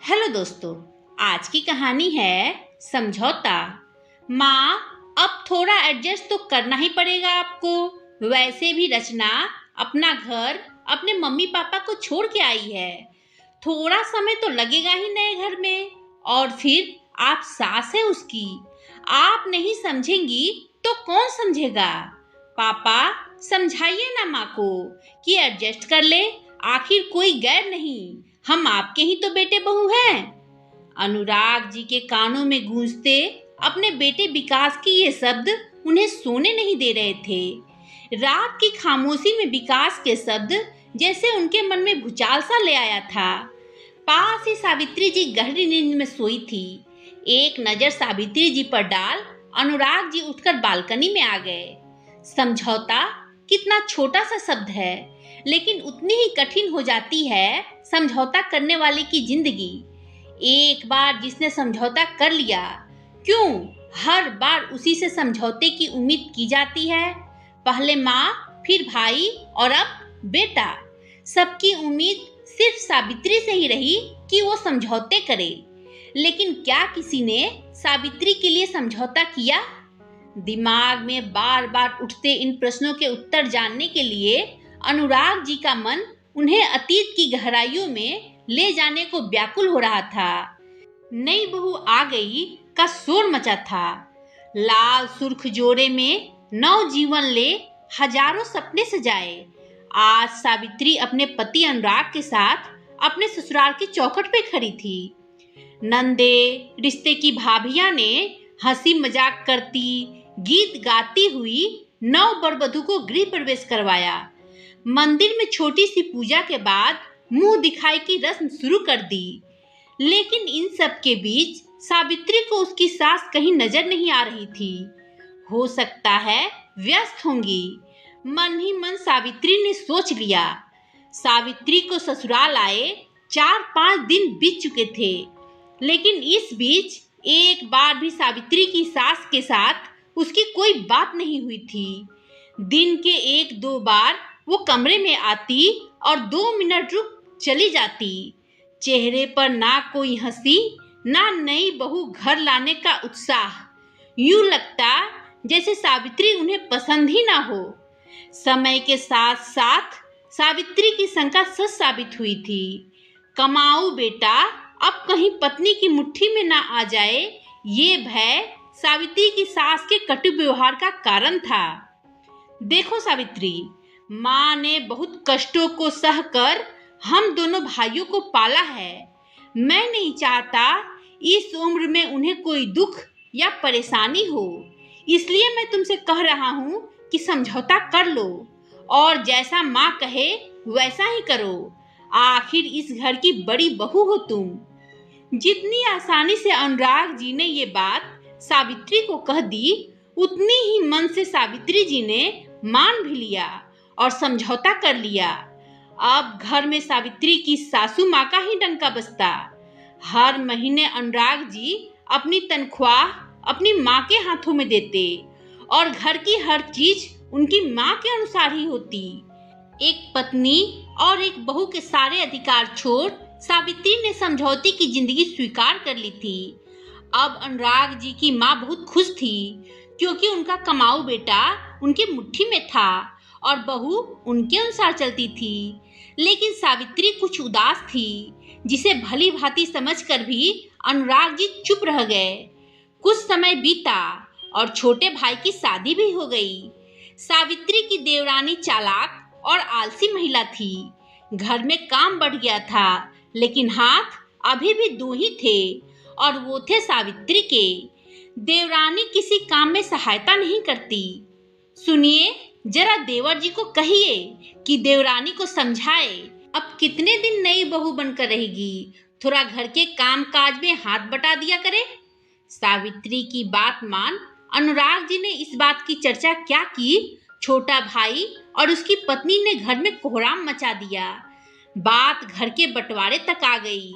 Hello दोस्तों, आज की कहानी है समझौता। माँ, अब थोड़ा एडजस्ट तो करना ही पड़ेगा आपको। वैसे भी रचना अपना घर अपने मम्मी पापा को छोड़ के आई है। थोड़ा समय तो लगेगा ही नए घर में। और फिर आप सास है उसकी। आप नहीं समझेंगी तो कौन समझेगा। पापा, समझाइए ना माँ को कि एडजस्ट कर ले। आखिर कोई गैर नहीं, हम आपके ही तो बेटे बहू हैं। अनुराग जी के कानों में गूंजते अपने बेटे विकास के ये शब्द उन्हें सोने नहीं दे रहे थे। रात की खामोशी में विकास के शब्द जैसे उनके मन में भूचाल सा ले आया था। पास ही सावित्री जी गहरी नींद में सोई थी। एक नजर सावित्री जी पर डाल अनुराग जी उठकर बालकनी में आ गए। समझौता कितना छोटा सा शब्द है, लेकिन उतनी ही कठिन हो जाती है समझौता करने वाले की जिंदगी। एक बार जिसने समझौता कर लिया, क्यों हर बार उसी से समझौते की उम्मीद की जाती है। पहले माँ, फिर भाई और अब बेटा। सबकी उम्मीद सिर्फ सावित्री से ही रही कि वो समझौते करे। लेकिन क्या किसी ने सावित्री के लिए समझौता किया? दिमाग में बार बार उठते इन प्रश्नों के उत्तर जानने के लिए अनुराग जी का मन उन्हें अतीत की गहराइयों में ले जाने को व्याकुल हो रहा था। नई बहू आ गई का शोर मचा था। लाल सुर्ख जोड़े में नव जीवन ले हजारों सपने सजाए। आज सावित्री अपने पति अनुराग के साथ अपने ससुराल की चौखट पे खड़ी थी। नंदे, रिश्ते की भाभियां ने हंसी मजाक करती, गीत गाती हुई नव वरवधू को गृह प्रवेश करवाया। मंदिर में छोटी सी पूजा के बाद मुंह दिखाई की रस्म शुरू कर दी। लेकिन इन सब के बीच सावित्री को उसकी सास कहीं नजर नहीं आ रही थी। हो सकता है व्यस्त होंगी, मन ही मन सावित्री ने सोच लिया। सावित्री को ससुराल आए 4-5 दिन बीत चुके थे, लेकिन इस बीच एक बार भी सावित्री की सास के साथ उसकी कोई बात नहीं हुई थी। दिन के 1-2 बार वो कमरे में आती और 2 मिनट रुक चली जाती। चेहरे पर ना कोई हंसी, ना नई बहू घर लाने का उत्साह। यूं लगता जैसे सावित्री उन्हें पसंद ही ना हो। समय के साथ साथ सावित्री की शंका सच साबित हुई थी। कमाऊ बेटा अब कहीं पत्नी की मुट्ठी में ना आ जाए, ये भय सावित्री की सास के कटु व्यवहार का कारण था। देखो सावित्री, माँ ने बहुत कष्टों को सहकर हम दोनों भाइयों को पाला है। मैं नहीं चाहता इस उम्र में उन्हें कोई दुख या परेशानी हो। इसलिए मैं तुमसे कह रहा हूँ कि समझौता कर लो और जैसा माँ कहे वैसा ही करो। आखिर इस घर की बड़ी बहू हो तुम। जितनी आसानी से अनुराग जी ने ये बात सावित्री को कह दी, उतनी ही मन से सावित्री जी ने मान भी लिया और समझौता कर लिया। अब घर में सावित्री की सासू माँ का ही डंका बजता। हर महीने अनुराग जी अपनी तनख्वाह अपनी माँ के हाथों में देते और घर की हर चीज उनकी माँ के अनुसार ही होती। एक पत्नी और एक बहू के सारे अधिकार छोड़ सावित्री ने समझौते की जिंदगी स्वीकार कर ली थी। अब अनुराग जी की माँ बहुत खुश थी, क्योंकि उनका कमाऊ बेटा उनके मुट्ठी में था और बहू उनके अनुसार चलती थी। लेकिन सावित्री कुछ उदास थी, जिसे भली भांति समझकर भी अनुराग जी चुप रह गए। कुछ समय बीता और छोटे भाई की शादी भी हो गई। सावित्री की देवरानी चालाक और आलसी महिला थी। घर में काम बढ़ गया था, लेकिन हाथ अभी भी 2 ही थे और वो थे सावित्री के। देवरानी किसी काम में सहायता नहीं करती। सुनिए, जरा देवर जी को कहिए कि देवरानी को समझाए। अब कितने दिन नई बहू बनकर रहेगी, थोड़ा घर के काम काज में हाथ बटा दिया करे। सावित्री की बात मान अनुराग जी ने इस बात की चर्चा क्या की, छोटा भाई और उसकी पत्नी ने घर में कोहराम मचा दिया। बात घर के बंटवारे तक आ गई।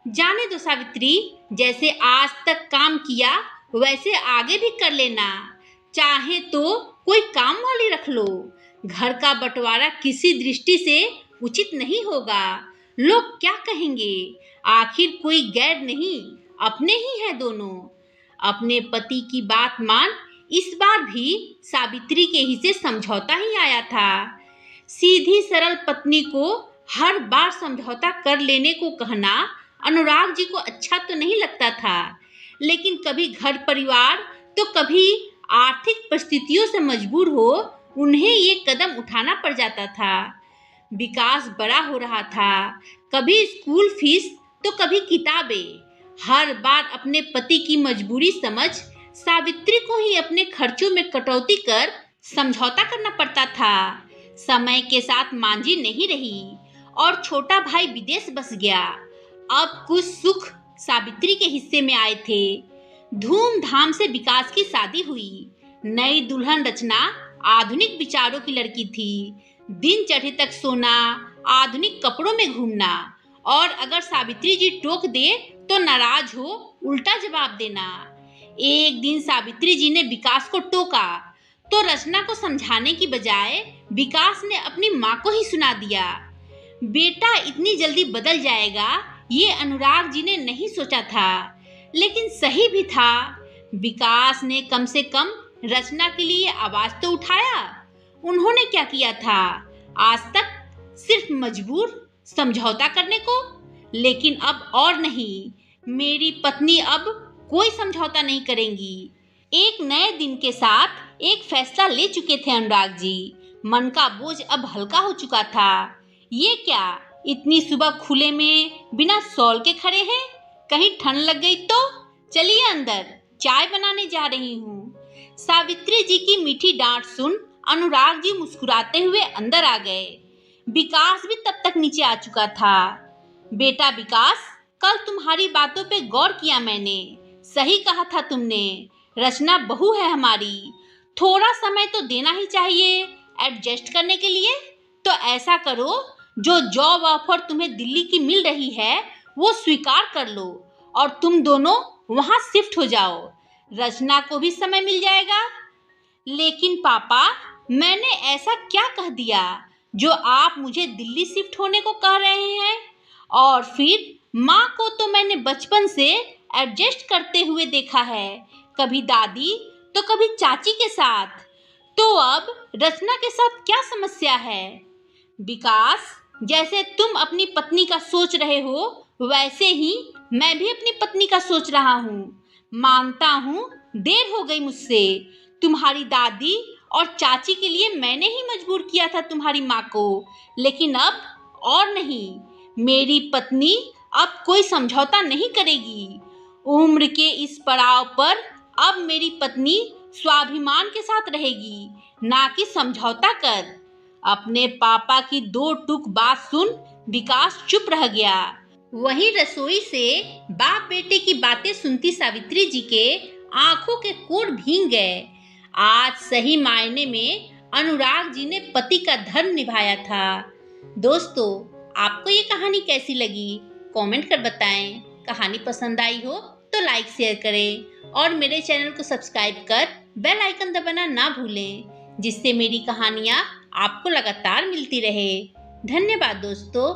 जाने दो सावित्री, जैसे आज तक काम किया वैसे आगे भी कर लेना। चाहे तो कोई काम वाली रख लो। घर का बंटवारा किसी दृष्टि से उचित नहीं होगा। लोग क्या कहेंगे? आखिर कोई गैर नहीं, अपने ही हैं दोनों। अपने पति की बात मान, इस बार भी सावित्री के ही से समझौता ही आया था। सीधी सरल पत्नी को हर बार समझौता कर लेने को कहना अनुराग जी को अच्छा तो नहीं लगता था, लेकिन कभी घर परिवार तो कभी आर्थिक परिस्थितियों से मजबूर हो उन्हें ये कदम उठाना पड़ जाता था। विकास बड़ा हो रहा था, कभी स्कूल फीस तो कभी किताबें। हर बार अपने पति की मजबूरी समझ सावित्री को ही अपने खर्चों में कटौती कर समझौता करना पड़ता था। समय के साथ मांझी नहीं रही और छोटा भाई विदेश बस गया। अब कुछ सुख सावित्री के हिस्से में आए थे। धूमधाम से विकास की शादी हुई। नई दुल्हन रचना आधुनिक विचारों की लड़की थी। दिन चढ़े तक सोना, आधुनिक कपड़ों में घूमना, और अगर सावित्री जी टोक दे तो नाराज हो उल्टा जवाब देना। एक दिन सावित्री जी ने विकास को टोका तो रचना को समझाने की बजाय विकास ने अपनी माँ को ही सुना दिया। बेटा इतनी जल्दी बदल जाएगा ये अनुराग जी ने नहीं सोचा था, लेकिन सही भी था। विकास ने कम से कम रचना के लिए आवाज तो उठाया। उन्होंने क्या किया था आज तक? सिर्फ मजबूर समझौता करने को। लेकिन अब और नहीं, मेरी पत्नी अब कोई समझौता नहीं करेंगी। एक नए दिन के साथ एक फैसला ले चुके थे अनुराग जी। मन का बोझ अब हल्का हो चुका था। ये क्या, इतनी सुबह खुले में बिना शॉल के खड़े हैं? कहीं ठंड लग गई तो? चलिए अंदर, चाय बनाने जा रही हूँ। सावित्री जी की मीठी डांट सुन अनुराग जी मुस्कुराते हुए अंदर आ गए। विकास भी तब तक नीचे आ चुका था। बेटा विकास, कल तुम्हारी बातों पे गौर किया मैंने। सही कहा था तुमने, रचना बहू है हमारी, थोड़ा समय तो देना ही चाहिए एडजस्ट करने के लिए। तो ऐसा करो, जो जॉब ऑफर तुम्हें दिल्ली की मिल रही है वो स्वीकार कर लो और तुम दोनों वहां शिफ्ट हो जाओ। रचना को भी समय मिल जाएगा। लेकिन पापा, मैंने ऐसा क्या कह दिया जो आप मुझे दिल्ली शिफ्ट होने को कह रहे हैं? और फिर माँ को तो मैंने बचपन से एडजस्ट करते हुए देखा है, कभी दादी तो कभी चाची के साथ। तो अब रचना के साथ क्या समस्या है? विकास, जैसे तुम अपनी पत्नी का सोच रहे हो वैसे ही मैं भी अपनी पत्नी का सोच रहा हूँ। मानता हूँ देर हो गई मुझसे। तुम्हारी दादी और चाची के लिए मैंने ही मजबूर किया था तुम्हारी माँ को, लेकिन अब और नहीं। मेरी पत्नी अब कोई समझौता नहीं करेगी। उम्र के इस पड़ाव पर अब मेरी पत्नी स्वाभिमान के साथ रहेगी, ना कि समझौता कर। अपने पापा की दो टूक बात सुन विकास चुप रह गया। वहीं रसोई से बाप बेटे की बातें सुनती सावित्री जी के आंखों के कोण भीग गए। आज सही मायने में अनुराग जी ने पति का धर्म निभाया था। दोस्तों, आपको ये कहानी कैसी लगी कमेंट कर बताएं। कहानी पसंद आई हो तो लाइक शेयर करें और मेरे चैनल को सब्सक्राइब कर बेल आइकन दबाना ना भूलें, जिससे मेरी कहानियाँ आपको लगातार मिलती रहे। धन्यवाद दोस्तों।